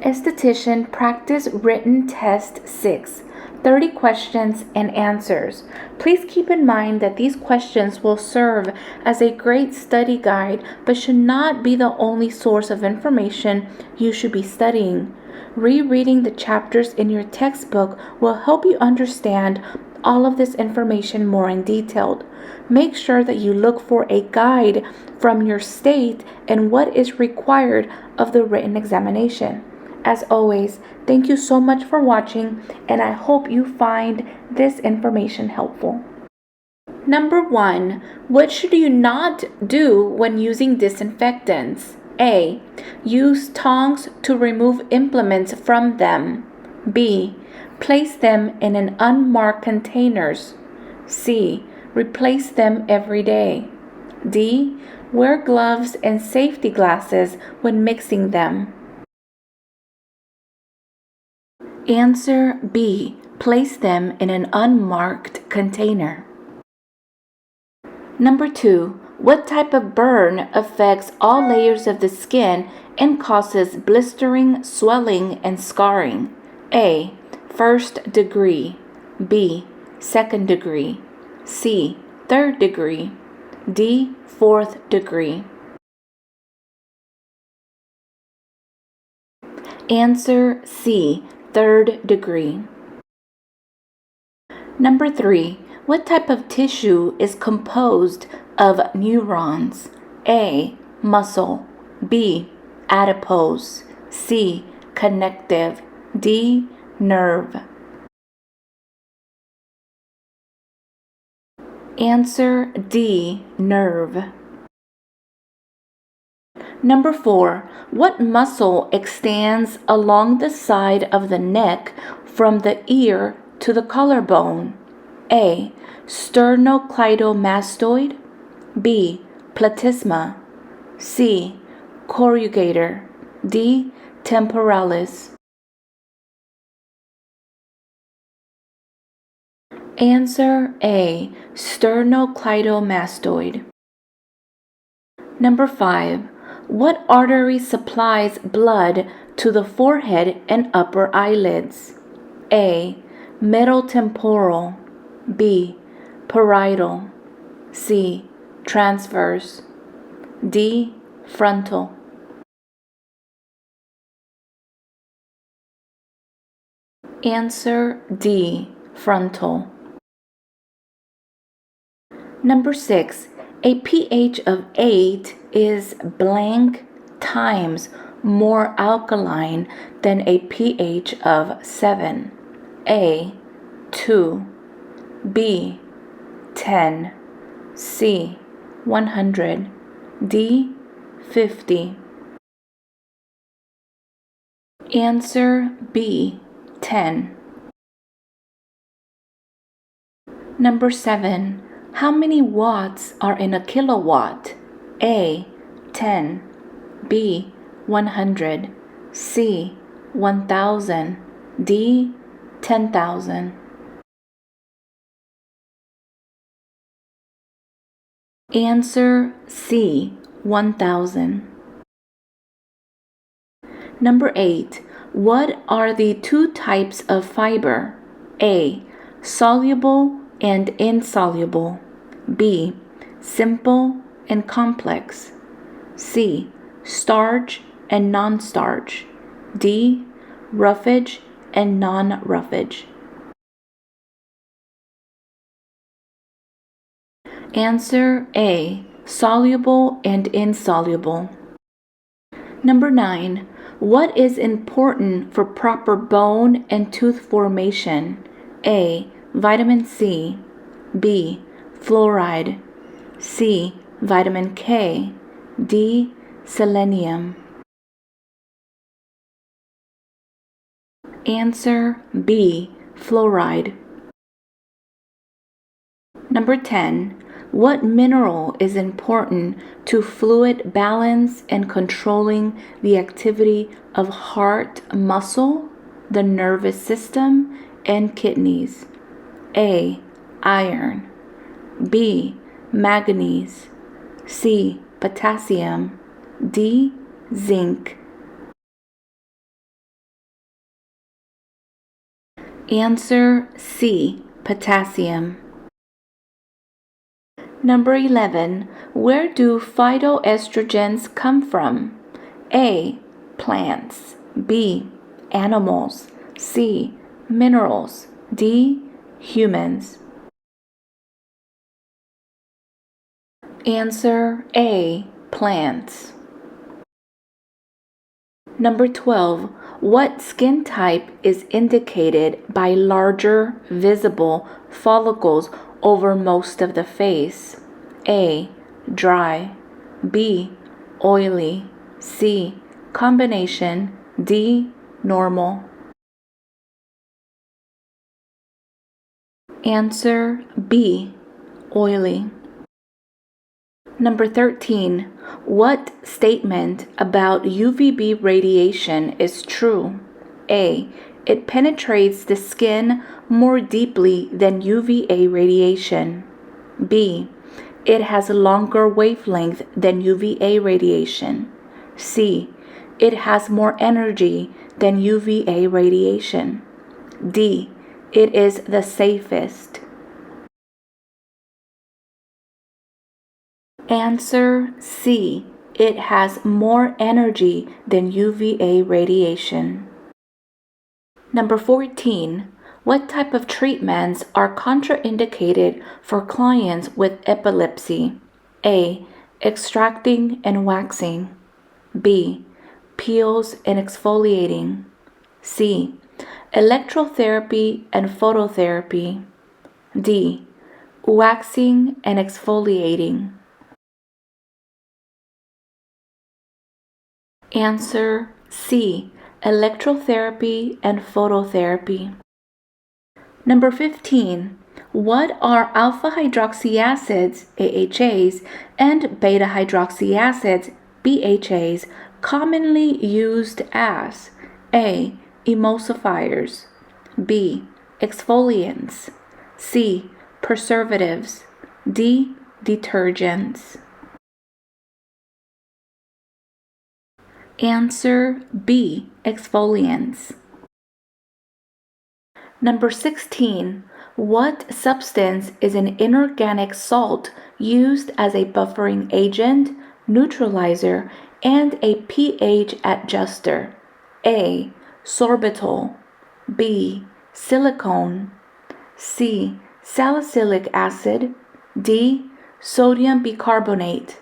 Esthetician Practice Written Test 6, 30 questions and answers. Please keep in mind that these questions will serve as a great study guide, but should not be the only source of information you should be studying. Rereading the chapters in your textbook will help you understand all of this information more in detail. Make sure that you look for a guide from your state and what is required of the written examination. As always, thank you so much for watching, and I hope you find this information helpful. Number 1, what should you not do when using disinfectants? A. Use tongs to remove implements from them. B. Place them in an unmarked containers. C. Replace them every day. D. Wear gloves and safety glasses when mixing them. Answer B. Place them in an unmarked container. Number 2. What type of burn affects all layers of the skin and causes blistering, swelling, and scarring? A. First degree. B. Second degree. C. Third degree. D. Fourth degree. Answer C. Third degree. Number 3. What type of tissue is composed of neurons? A. Muscle. B. Adipose. C. Connective. D. Nerve. Answer D. Nerve. Number 4. What muscle extends along the side of the neck from the ear to the collarbone? A. Sternocleidomastoid. B. Platysma. C. Corrugator. D. Temporalis. Answer A. Sternocleidomastoid. Number 5. What artery supplies blood to the forehead and upper eyelids? A. Middle temporal. B. Parietal. C. Transverse. D. Frontal. Answer D. Frontal. Number 6. A pH of 8 is blank times more alkaline than a pH of 7. A. 2. B. 10. C. 100. D. 50. Answer B. 10. Number 7. How many watts are in a kilowatt? A. 10. B. 100. C. 1,000. D. 10,000. Answer C. 1,000. Number 8. What are the 2 types of fiber? A. Soluble and insoluble. B. Simple and complex. C. Starch and non-starch. D. Roughage and non-roughage. Answer A. Soluble and insoluble. Number 9. What is important for proper bone and tooth formation? A. Vitamin C. B. Fluoride. C. Vitamin K. D. Selenium. Answer B. Fluoride. Number 10. What mineral is important to fluid balance and controlling the activity of heart muscle, the nervous system, and kidneys? A. Iron. B. Manganese. C. Potassium. D. Zinc. Answer C. Potassium. Number 11. Where do phytoestrogens come from? A. Plants. B. Animals. C. Minerals. D. Humans. Answer A. Plants. Number 12. What skin type is indicated by larger, visible follicles over most of the face? A. Dry. B. Oily. C. Combination. D. Normal. Answer B. Oily. Number 13. What statement about UVB radiation is true? A. It penetrates the skin more deeply than UVA radiation. B. It has a longer wavelength than UVA radiation. C. It has more energy than UVA radiation. D. It is the safest. Answer C. It has more energy than UVA radiation. Number 14. What type of treatments are contraindicated for clients with epilepsy? A. Extracting and waxing. B. Peels and exfoliating. C. Electrotherapy and phototherapy. D. Waxing and exfoliating. Answer C. Electrotherapy and phototherapy. Number 15. What are alpha hydroxy acids, AHAs, and beta hydroxy acids, BHAs, commonly used as? A. Emulsifiers. B. Exfoliants. C. Preservatives. D. Detergents. Answer B. Exfoliants. Number 16. What substance is an inorganic salt used as a buffering agent, neutralizer, and a pH adjuster? A. Sorbitol. B. Silicone. C. Salicylic acid. D. Sodium bicarbonate.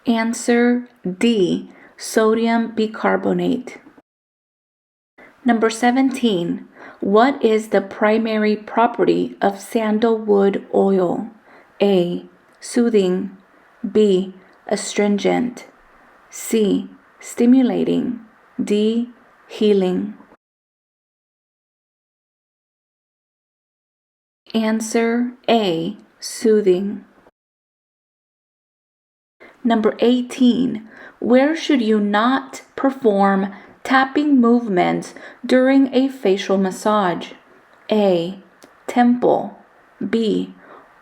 Answer D. Sodium bicarbonate. Number 17. What is the primary property of sandalwood oil? A. Soothing. B. Astringent. C. Stimulating. D. Healing. Answer A. Soothing. Number 18. Where should you not perform tapping movements during a facial massage? A. Temple. B.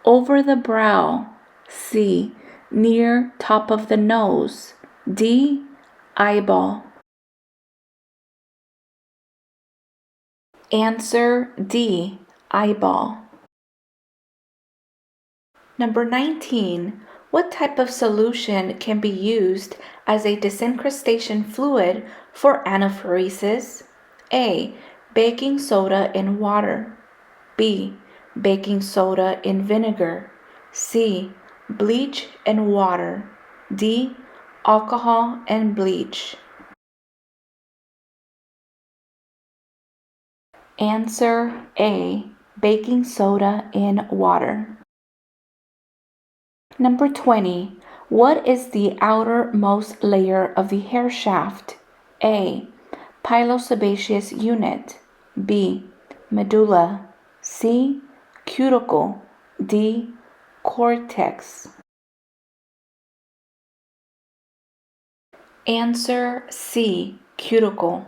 Over the brow. C. Near top of the nose. D. Eyeball. Answer D. Eyeball. Number 19. What type of solution can be used as a disincrustation fluid for anaphoresis? A. Baking soda in water. B. Baking soda in vinegar. C. Bleach and water. D. Alcohol and bleach. Answer A. Baking soda in water. Number 20. What is the outermost layer of the hair shaft? A. Pilosebaceous unit. B. Medulla. C. Cuticle. D. Cortex. Answer C. Cuticle.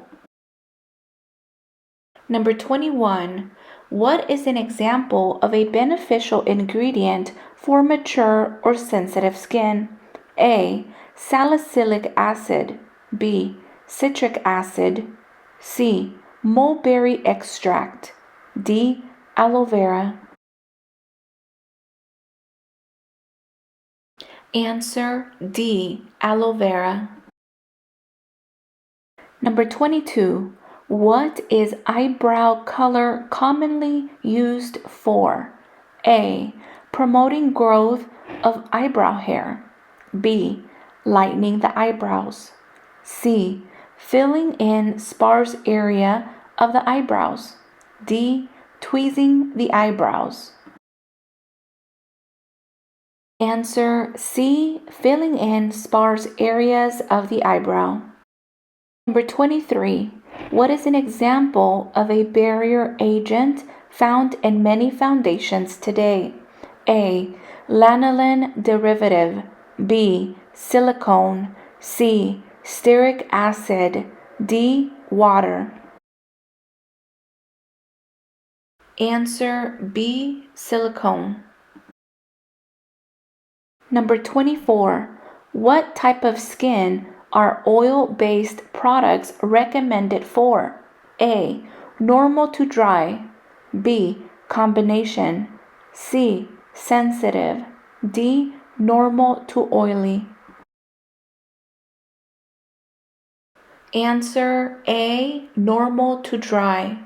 Number 21. What is an example of a beneficial ingredient for mature or sensitive skin? A. Salicylic acid. B. Citric acid. C. Mulberry extract. D. Aloe vera. Answer D. Aloe vera. Number 22. What is eyebrow color commonly used for? A. Promoting growth of eyebrow hair. B. Lightening the eyebrows. C. Filling in sparse area of the eyebrows. D. Tweezing the eyebrows. Answer C. Filling in sparse areas of the eyebrow. Number 23. What is an example of a barrier agent found in many foundations today? A. Lanolin derivative. B. Silicone. C. Stearic acid. D. Water. Answer B. Silicone. Number 24. What type of skin are oil-based products recommended for? A. Normal to dry. B. Combination. C. Sensitive. D. Normal to oily. Answer A. Normal to dry.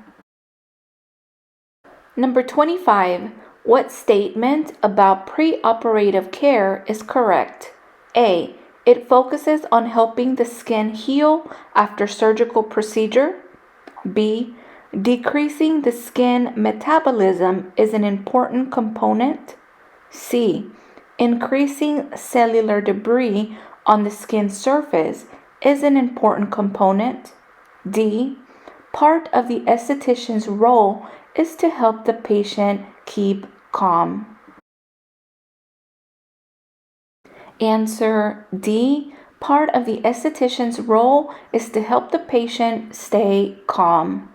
Number 25. What statement about preoperative care is correct? A. It focuses on helping the skin heal after surgical procedure. B. Decreasing the skin metabolism is an important component. C. Increasing cellular debris on the skin surface is an important component. D. Part of the esthetician's role is to help the patient keep calm. Answer D. Part of the esthetician's role is to help the patient stay calm.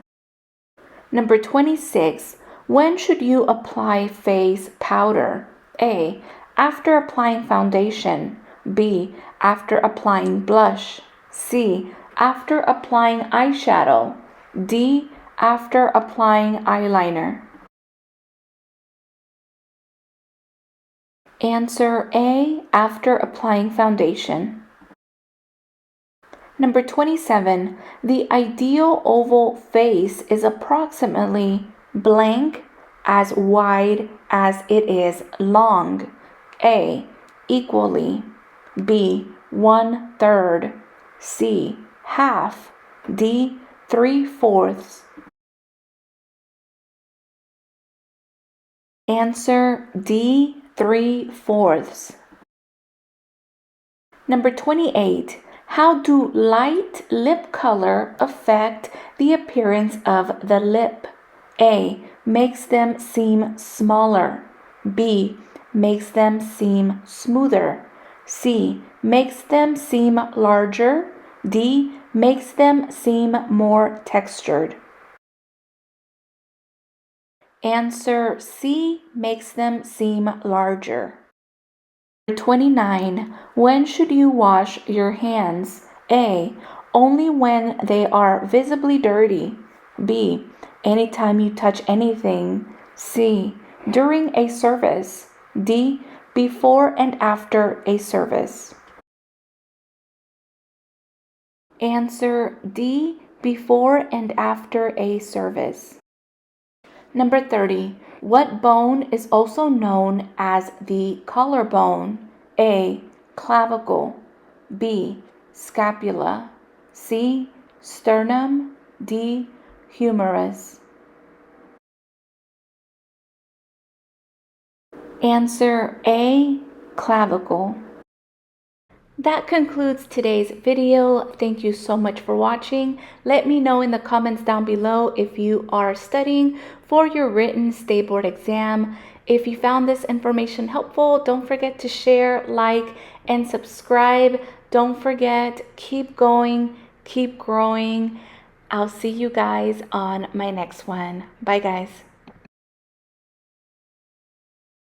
Number 26. When should you apply face powder? A. After applying foundation. B. After applying blush. C. After applying eyeshadow. D. After applying eyeliner. Answer A. After applying foundation. Number 27. The ideal oval face is approximately blank as wide as it is long. A. Equally. B. 1/3. C. Half. D. 3/4. Answer D. 3/4. Number 28. How do light lip color affect the appearance of the lip? A. Makes them seem smaller. B. Makes them seem smoother. C. Makes them seem larger. D. Makes them seem more textured. Answer C. Makes them seem larger. 29. When should you wash your hands? A. Only when they are visibly dirty. B. Anytime you touch anything. C. During a service. D. Before and after a service. Answer D. Before and after a service. Number 30. What bone is also known as the collarbone? A. Clavicle. B. Scapula. C. Sternum. D. Humerus. Answer A. Clavicle. That concludes today's video. Thank you so much for watching. Let me know in the comments down below if you are studying for your written state board exam. If you found this information helpful, don't forget to share, like, and subscribe. Don't forget, keep going, keep growing. I'll see you guys on my next one. Bye, guys.